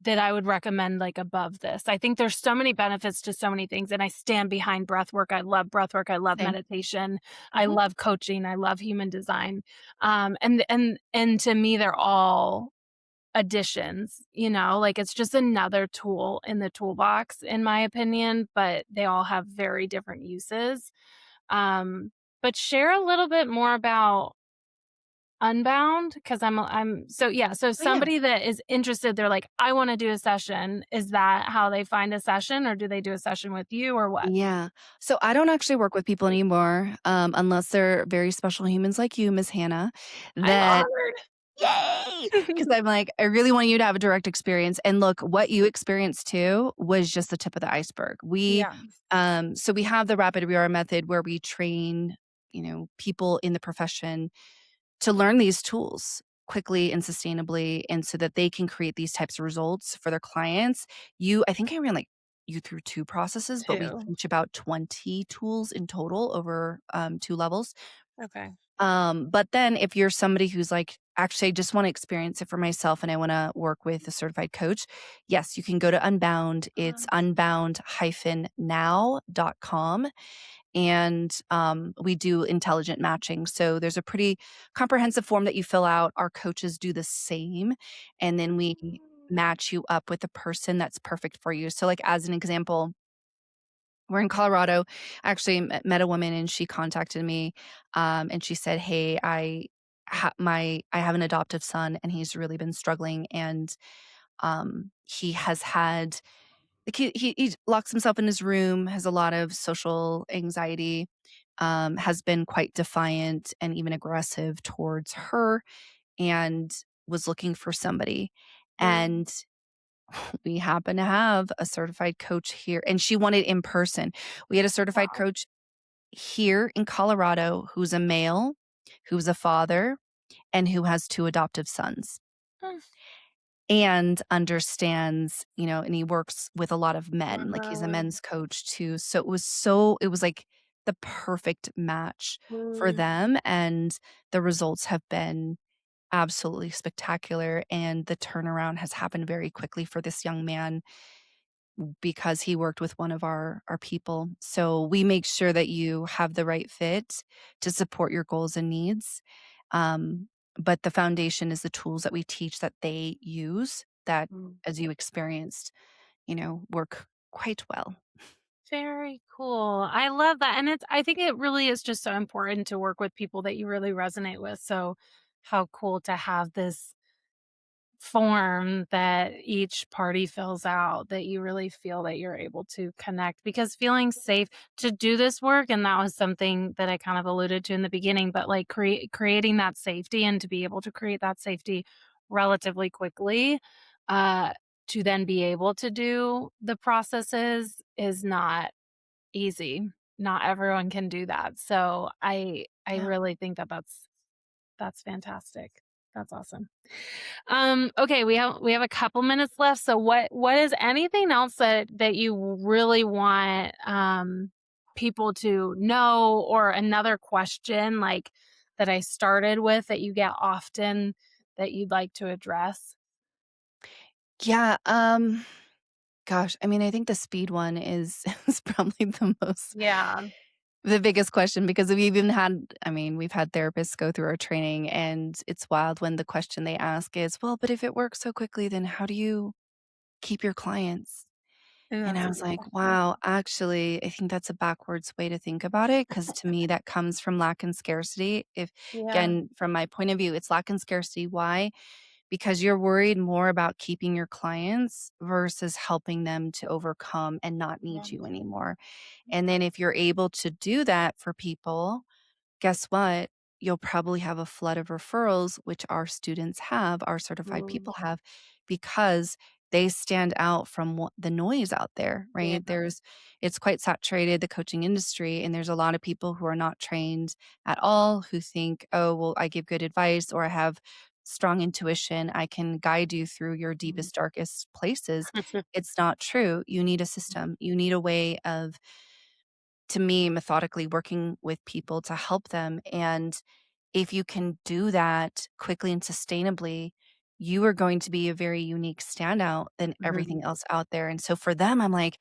that I would recommend like above this. I think there's so many benefits to so many things and I stand behind breath work. I love breath work. I love Same. meditation. I Mhm. love coaching. I love human design. And to me they're all additions, like it's just another tool in the toolbox in my opinion, but they all have very different uses. Um, but share a little bit more about Unbound because I'm so yeah, so Oh, yeah. somebody that is interested, they're like, "I wanna do a session." Is that how they find a session, or do they do a session with you, or what? Yeah. So I don't actually work with people anymore, unless they're very special humans like you, Miss Hannah, I'm that honored. yay! Because 'Cause I'm like, I really want you to have a direct experience, and look, what you experienced too was just the tip of the iceberg. Yeah. So we have the Rapid Rewire Method where we train, people in the profession to learn these tools quickly and sustainably and so that they can create these types of results for their clients. I think I ran, like, you through 2 processes, but we 2. teach about 20 tools in total over, 2 levels. Okay. But then if you're somebody who's like, "Actually, I just wanna experience it for myself and I wanna work with a certified coach," yes, you can go to Unbound. It's unbound-now.com, and, we do intelligent matching. So there's a pretty comprehensive form that you fill out. Our coaches do the same, and then we match you up with a person that's perfect for you. So, like, as an example, we're in Colorado. I actually met a woman and she contacted me, and she said, "Hey, I have an adoptive son and he's really been struggling, and he has had, like, he locks himself in his room, has a lot of social anxiety, has been quite defiant and even aggressive towards her, and was looking for somebody." Mm. And we happen to have a certified coach here, and she wanted in person. We had a certified Wow. coach here in Colorado who's a male, who's a father, and who has 2 adoptive sons, Mm. and understands, and he works with a lot of men, like, he's a Wow. men's coach too. So it was like the perfect match for Mm. them, and the results have been absolutely spectacular, and the turnaround has happened very quickly for this young man because he worked with one of our people. So we make sure that you have the right fit to support your goals and needs. But the foundation is the tools that we teach that they use that, Mm. as you experienced, work quite well. Very cool. I love that, and I think it really is just so important to work with people that you really resonate with, so how cool to have this form that each party fills out that you really feel that you're able to connect because feeling safe to do this work and that was something that I kind of alluded to in the beginning but like creating that safety and to be able to create that safety relatively quickly uh to then be able to do the processes is not easy. Not everyone can do that. So I Yeah. really think that that's fantastic. That's awesome. Okay, we have a couple minutes left. So what is anything else that you really want people to know or another question like that I started with that you get often that you'd like to address? Yeah. Gosh, I mean, I think the speed one is is probably Yeah. the biggest question, because we've had therapists go through our training, and it's wild when the question they ask is, "Well, but if it works so quickly, then how do you keep your clients?" And And that's I a was good like, question. wow, actually, I think that's a backwards way to think about it. Cause to me, that comes from lack and scarcity. If, Yeah. again, from my point of view, it's lack and scarcity. Why? Because you're worried more about keeping your clients versus helping them to overcome and not Yeah. need you anymore. And then if you're able to do that for people, guess what? You'll probably have a flood of referrals, which our students have, our certified Ooh, people have, because they stand out from the noise out there, yeah. right? It's quite saturated, the coaching industry, and there's a lot of people who are not trained at all who think, oh, well, I give good advice or I have strong intuition. I can guide you through your Mhm. deepest, darkest places. It's not true. You need a system, you need a way of, to me, methodically working with people to help them. And if you can do that quickly and sustainably, you are going to be a very unique standout than Mhm. everything else out there. And so for them, I'm like,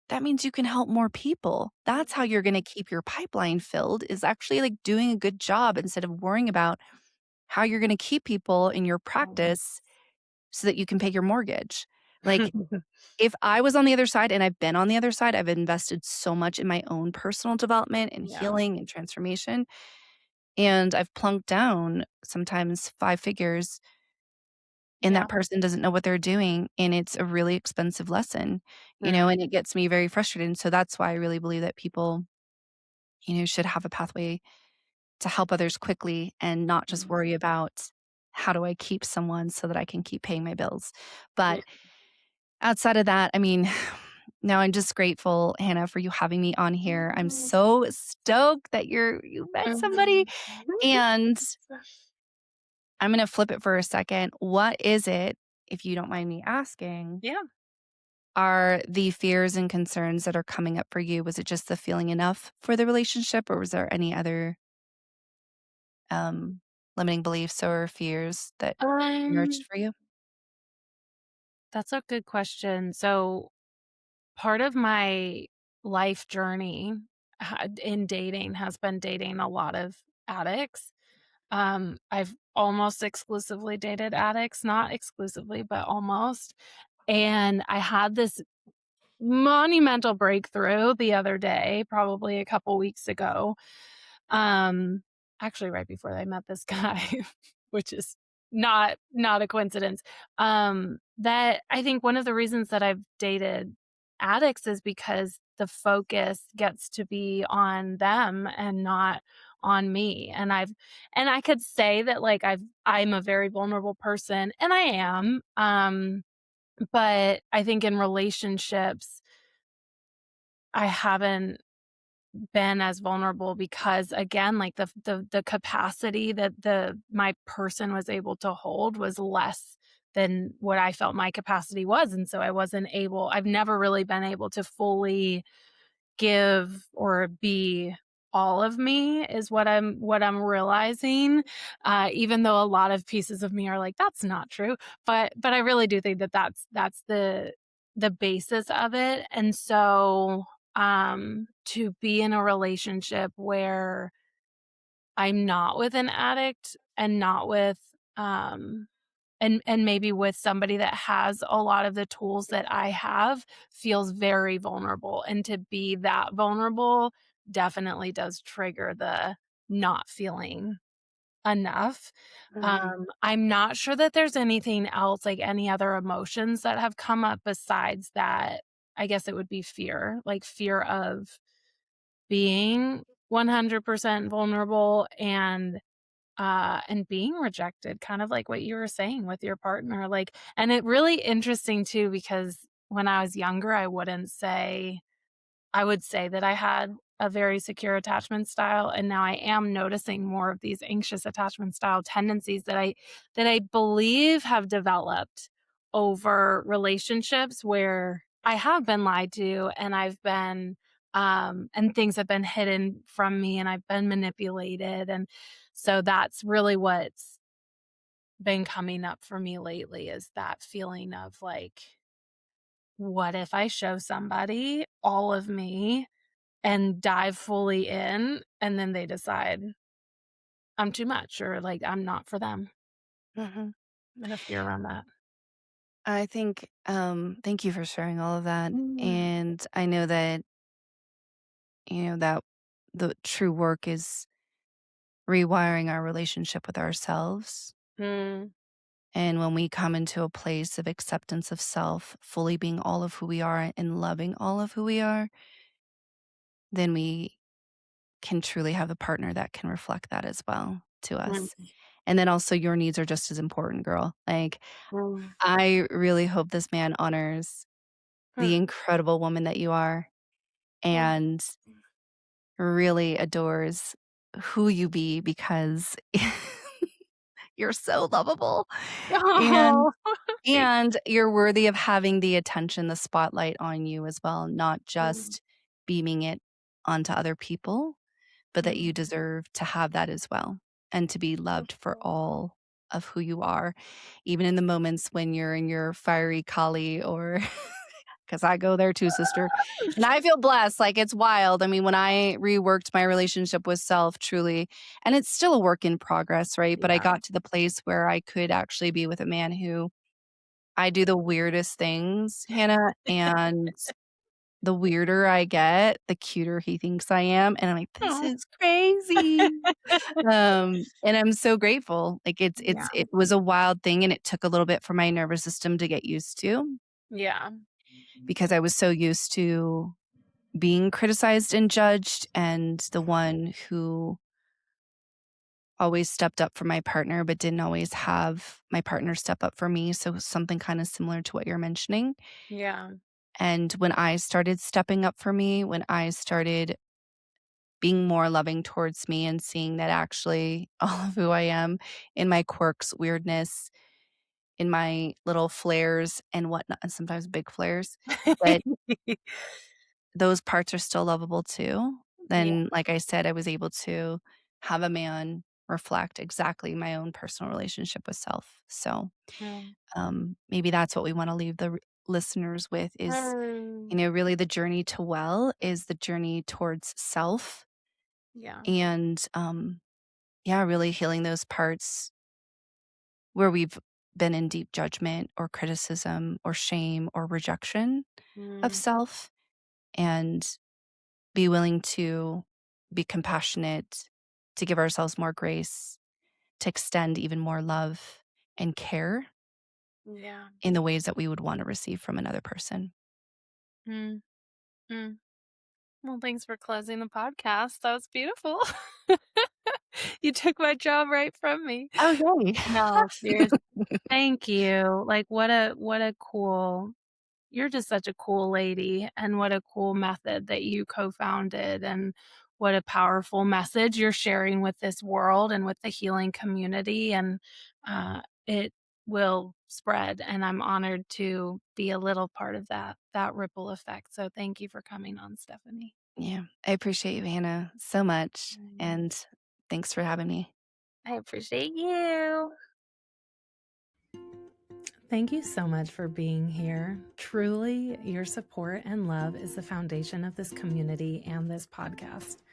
that means you can help more people. That's how you're going to keep your pipeline filled, is actually like doing a good job instead of worrying about how you're going to keep people in your practice so that you can pay your mortgage. Like, if I was on the other side, and I've been on the other side, I've invested so much in my own personal development and Yeah. healing and transformation, and I've plunked down sometimes 5 figures, and Yeah. that person doesn't know what they're doing, and it's a really expensive lesson, Mm. and it gets me very frustrated, and so that's why I really believe that people, should have a pathway to help others quickly and not just Mhm. worry about, "How do I keep someone so that I can keep paying my bills?" Yeah. But outside of that, I mean, no, I'm just grateful, Hannah, for you having me on here. I'm so stoked that you met somebody, Mhm. and I'm gonna flip it for a second. What is it, if you don't mind me asking, Yeah. are the fears and concerns that are coming up for you? Was it just the feeling enough for the relationship, or was there any other, um, limiting beliefs or fears that emerged Um, for you? that's a good question. So, part of my life journey in dating has been dating a lot of addicts. I've almost exclusively dated addicts, not exclusively, but almost. And I had this monumental breakthrough the other day, probably a couple weeks ago. Um, actually right before I met this guy, which is not a coincidence. That I think one of the reasons that I've dated addicts is because the focus gets to be on them and not on me. And I could say that like I'm a very vulnerable person and I am. But I think in relationships I haven't been as vulnerable because again, like the capacity that my person was able to hold was less than what I felt my capacity was, and so I've never really been able to fully give or be all of me is what I'm realizing, even though a lot of pieces of me are like, "That's not true." But I really do think that that's the basis of it, and so, to be in a relationship where I'm not with an addict and not with, and maybe with somebody that has a lot of the tools that I have feels very vulnerable, and to be that vulnerable definitely does trigger the not feeling enough. Mhm, I'm not sure that there's anything else, like any other emotions that have come up besides that. I guess it would be fear, like fear of being 100% vulnerable and being rejected, kind of like what you were saying with your partner, like and it really interesting too because when I was younger, I would say that I had a very secure attachment style, and now I am noticing more of these anxious attachment style tendencies that I believe have developed over relationships where I have been lied to and and things have been hidden from me and I've been manipulated, and so that's really what's been coming up for me lately is that feeling of like, what if I show somebody all of me and dive fully in, and then they decide I'm too much or, like, I'm not for them. mhm. And a fear around that. I think, thank you for sharing all of that. Mm, And I know that, that the true work is rewiring our relationship with ourselves. mm, And when we come into a place of acceptance of self, fully being all of who we are and loving all of who we are, then we can truly have a partner that can reflect that as well to us. mm, And then also your needs are just as important, girl. Like, mm, I really hope this man honors the mm, incredible woman that you are mm. and really adores who you be because you're so lovable and Oh, thank you're worthy of having the attention, the spotlight on you as well, not you. just beaming it onto other people, but that you Mm, deserve to have that as well and to be loved for mm. all of who you are, even in the moments when you're in your fiery Kali or 'cause I go there too, sister, and I feel blessed, like, it's wild. I mean, when I reworked my relationship with self, truly and it's still a work in progress, right? But I Yeah. got to the place where I could actually be with a man who I do the weirdest things, Hannah, and the weirder I get, the cuter he thinks I am, and I'm like, "This Oh. is crazy." And I'm so grateful. Like, Yeah. it was a wild thing, and it took a little bit for my nervous system to get used to Yeah. because I was so used to being criticized and judged and the one who always stepped up for my partner, but didn't always have my partner step up for me. So something kind of similar to what you're mentioning. Yeah. And when I started stepping up for me, when I started being more loving towards me and seeing that actually all of who I am in my quirks, weirdness, in my little flares and whatnot, and sometimes big flares, that those parts are still lovable too, Yeah. then, like I said, I was able to have a man reflect exactly my own personal relationship with self. So, Mm. maybe that's what we wanna leave the listeners with is, Mm. really the journey to well is the journey towards self Yeah. and, yeah, really healing those parts where we've been in deep judgment or criticism or shame or rejection of Mm. self and be willing to be compassionate, to give ourselves more grace, to extend even more love and care Yeah. in the ways that we would want to receive from another person. Mm. Mm. Well, thanks for closing the podcast. That was beautiful. You took my job right from me. Oh, yay. No, seriously. Thank you. Like, what a cool you're just such a cool lady, and what a cool method that you co-founded, and what a powerful message you're sharing with this world and with the healing community, and, it will spread, and I'm honored to be a little part of that ripple effect, so thank you for coming on, Stephanie. Yeah, I appreciate you, Hannah, so much. Mm. And thanks for having me. I appreciate you. Thank you so much for being here. Truly, your support and love is the foundation of this community and this podcast.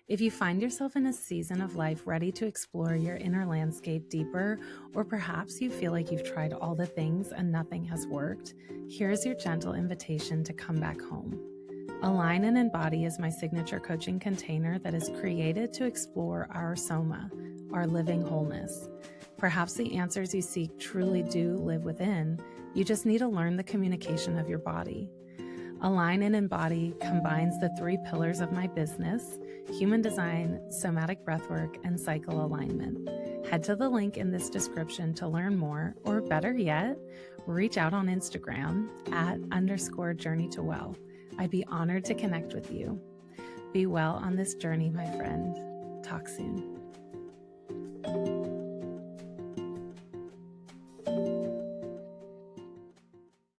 If you find yourself in a season of life ready to explore your inner landscape deeper, or perhaps you feel like you've tried all the things and nothing has worked, here's your gentle invitation to come back home. Align and Embody is my signature coaching container that is created to explore our soma, our living wholeness. Perhaps the answers you seek truly do live within. You just need to learn the communication of your body. Align and Embody combines the three pillars of my business: human design, somatic breathwork, and cycle alignment. Head to the link in this description to learn more, or better yet, reach out on Instagram @_journey to well. I'd be honored to connect with you. Be well on this journey, my friend. Talk soon.